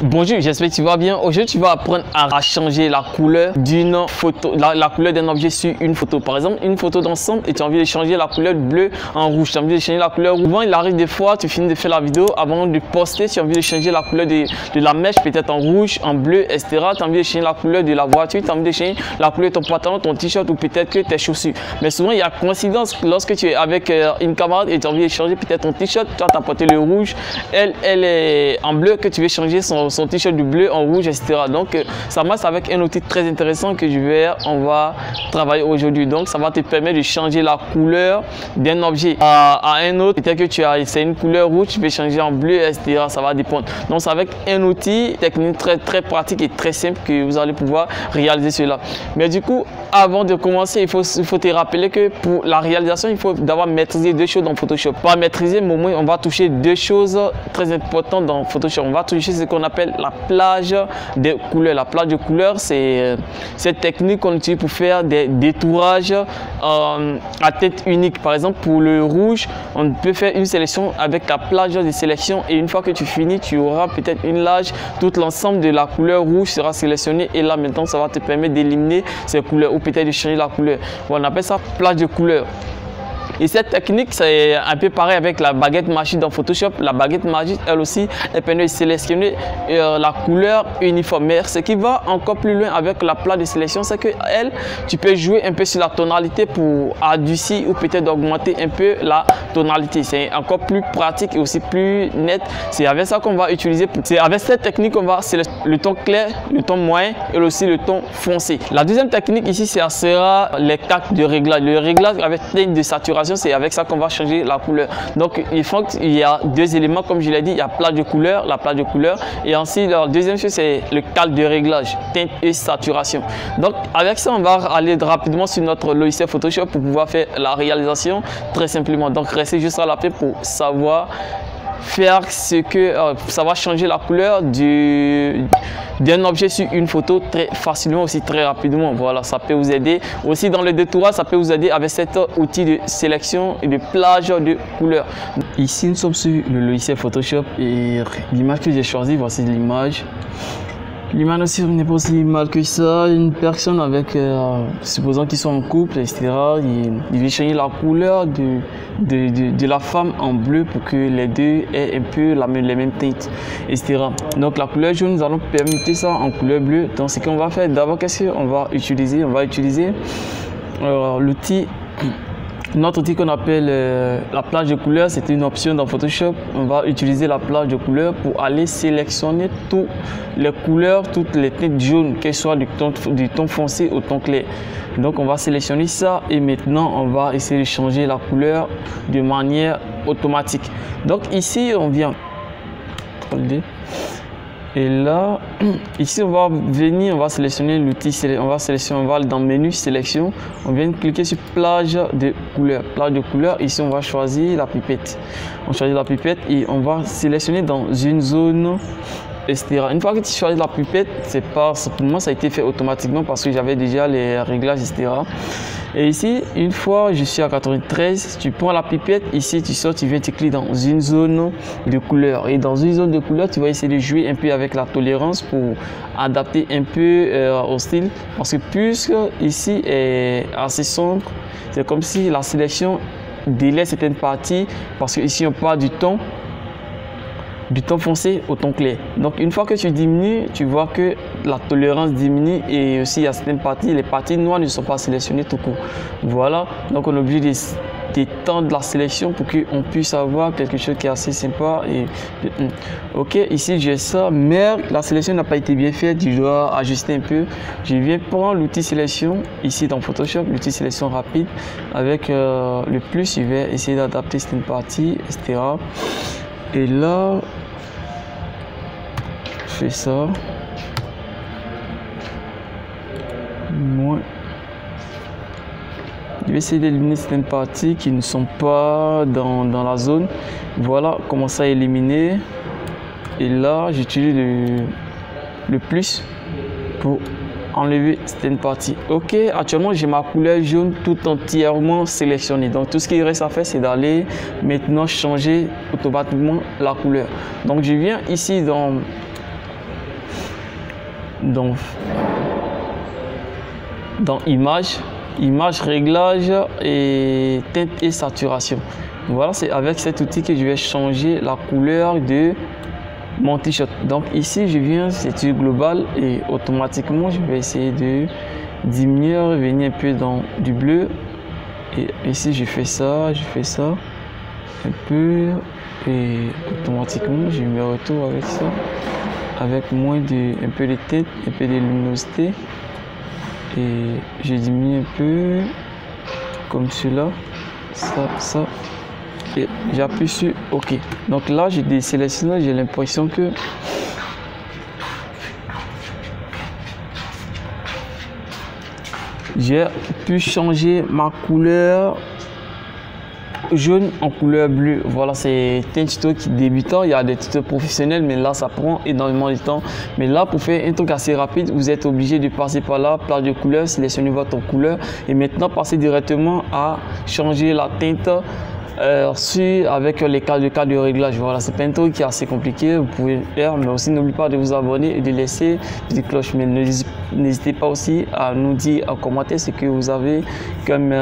Bonjour, j'espère que tu vas bien. Aujourd'hui, tu vas apprendre à changer la couleur d'une photo, la couleur d'un objet sur une photo. Par exemple, une photo d'ensemble et tu as envie de changer la couleur bleu en rouge. Tu as envie de changer la couleur. Souvent, il arrive des fois, tu finis de faire la vidéo, avant de poster, tu as envie de changer la couleur de la mèche, peut-être en rouge, en bleu, etc. Tu as envie de changer la couleur de la voiture, tu as envie de changer la couleur de ton pantalon, ton t-shirt ou peut-être que tes chaussures. Mais souvent, il y a coïncidence lorsque tu es avec une camarade et tu as envie de changer peut-être ton t-shirt, tu as porté le rouge, elle est en bleu, que tu veux changer son t-shirt du bleu en rouge, etc. Donc ça marche avec un outil très intéressant que on va travailler aujourd'hui. Donc ça va te permettre de changer la couleur d'un objet à un autre. Peut-être que c'est une couleur rouge, tu peux changer en bleu, etc. Ça va dépendre. Donc c'est avec un outil technique très pratique et très simple que vous allez pouvoir réaliser cela. Mais du coup, avant de commencer, il faut te rappeler que pour la réalisation, il faut d'abord maîtriser deux choses dans Photoshop. Pour maîtriser, au moins, on va toucher deux choses très importantes dans Photoshop. On va toucher ce qu'on appelle la plage de couleurs. La plage de couleurs, c'est cette technique qu'on utilise pour faire des détourages à tête unique. Par exemple, pour le rouge, on peut faire une sélection avec la plage de sélection et une fois que tu finis, tu auras peut-être une plage, tout l'ensemble de la couleur rouge sera sélectionné et là maintenant, ça va te permettre d'éliminer ces couleurs ou peut-être de changer la couleur. On appelle ça plage de couleurs. Et cette technique, c'est un peu pareil avec la baguette magique dans Photoshop. La baguette magique, elle aussi, elle permet de sélectionner la couleur uniforme. Mais ce qui va encore plus loin avec la plage de sélection, c'est que tu peux jouer un peu sur la tonalité pour adoucir ou peut-être augmenter un peu la tonalité. C'est encore plus pratique et aussi plus net. C'est avec ça qu'on va utiliser. C'est avec cette technique qu'on va sélectionner le ton clair, le ton moyen et aussi le ton foncé. La deuxième technique ici, ça sera les tacts de réglage. Le réglage avec teinte de saturation. C'est avec ça qu'on va changer la couleur. Donc, il y a deux éléments, comme je l'ai dit, il y a plage de couleur, la plage de couleur. Et ensuite, la deuxième chose, c'est le calque de réglage, teinte et saturation. Donc, avec ça, on va aller rapidement sur notre logiciel Photoshop pour pouvoir faire la réalisation très simplement. Donc, restez juste à la fin pour savoir faire ça va changer la couleur d'un objet sur une photo très facilement, aussi très rapidement. Voilà, ça peut vous aider. Aussi dans le détourage, ça peut vous aider avec cet outil de sélection et de plage de couleurs. Ici, nous sommes sur le logiciel Photoshop et l'image que j'ai choisie, voici l'image. L'image aussi n'est pas aussi mal que ça. Une personne avec, supposons qu'ils sont en couple, etc. Il veut changer la couleur de la femme en bleu pour que les deux aient un peu les mêmes teintes, etc. Donc la couleur jaune, nous allons permettre ça en couleur bleue. Donc ce qu'on va faire, d'abord, qu'est-ce qu'on va utiliser? On va utiliser l'outil. Notre outil qu'on appelle la plage de couleurs, c'est une option dans Photoshop. On va utiliser la plage de couleurs pour aller sélectionner toutes les couleurs, toutes les teintes jaunes, qu'elles soient du ton foncé au ton clair. Donc on va sélectionner ça et maintenant on va essayer de changer la couleur de manière automatique. Donc ici on vient. Et là, ici on va venir, on va sélectionner l'outil, on va aller dans menu sélection, on vient cliquer sur plage de couleur. Plage de couleur, ici on va choisir la pipette. On choisit la pipette et on va sélectionner dans une zone, etc. Une fois que tu choisis la pipette, pour moi ça a été fait automatiquement parce que j'avais déjà les réglages, etc. Et ici, une fois je suis à 93, tu prends la pipette, ici tu sors, tu viens, tu cliques dans une zone de couleur. Et dans une zone de couleur, tu vas essayer de jouer un peu avec la tolérance pour adapter un peu au style. Parce que puisque ici est assez sombre, c'est comme si la sélection délaisse certaines parties parce que ici on parle du ton foncé au ton clair. Donc une fois que tu diminues, tu vois que la tolérance diminue et aussi il y a certaines parties, les parties noires ne sont pas sélectionnées tout court. Voilà, donc on est obligé d'étendre la sélection pour qu'on puisse avoir quelque chose qui est assez sympa. Ok, ici j'ai ça, mais la sélection n'a pas été bien faite, je dois ajuster un peu. Je viens prendre l'outil sélection ici dans Photoshop, l'outil sélection rapide avec le plus, je vais essayer d'adapter certaines parties, etc. Et là, je fais ça. Moi, je vais essayer d'éliminer certaines parties qui ne sont pas dans la zone. Voilà, commencer à éliminer. Et là, j'utilise le plus pour enlever certaines parties. Ok, actuellement j'ai ma couleur jaune tout entièrement sélectionnée. Donc tout ce qu'il reste à faire, c'est d'aller maintenant changer automatiquement la couleur. Donc je viens ici dans dans image, réglage et teinte et saturation. Voilà, c'est avec cet outil que je vais changer la couleur de mon t-shirt. Donc ici je viens sur global et automatiquement je vais essayer de diminuer, revenir un peu dans du bleu, et ici je fais ça un peu, et automatiquement je me retrouve avec ça, avec un peu de teinte, un peu de luminosité, et je diminue un peu comme cela, ça, et j'appuie sur OK. Donc là j'ai désélectionné, j'ai l'impression que j'ai pu changer ma couleur jaune en couleur bleue. Voilà, c'est un tuto qui débutant. Il y a des tutos professionnels, mais là ça prend énormément de temps. Mais là, pour faire un truc assez rapide, vous êtes obligé de passer par là, plage de couleurs, sélectionnez votre couleur et maintenant passer directement à changer la teinte avec les cas de réglage. Voilà, c'est pas un truc qui est assez compliqué, vous pouvez le faire, mais aussi n'oubliez pas de vous abonner et de laisser une petite cloche. Mais n'hésitez pas aussi à nous dire en commentaire ce que vous avez comme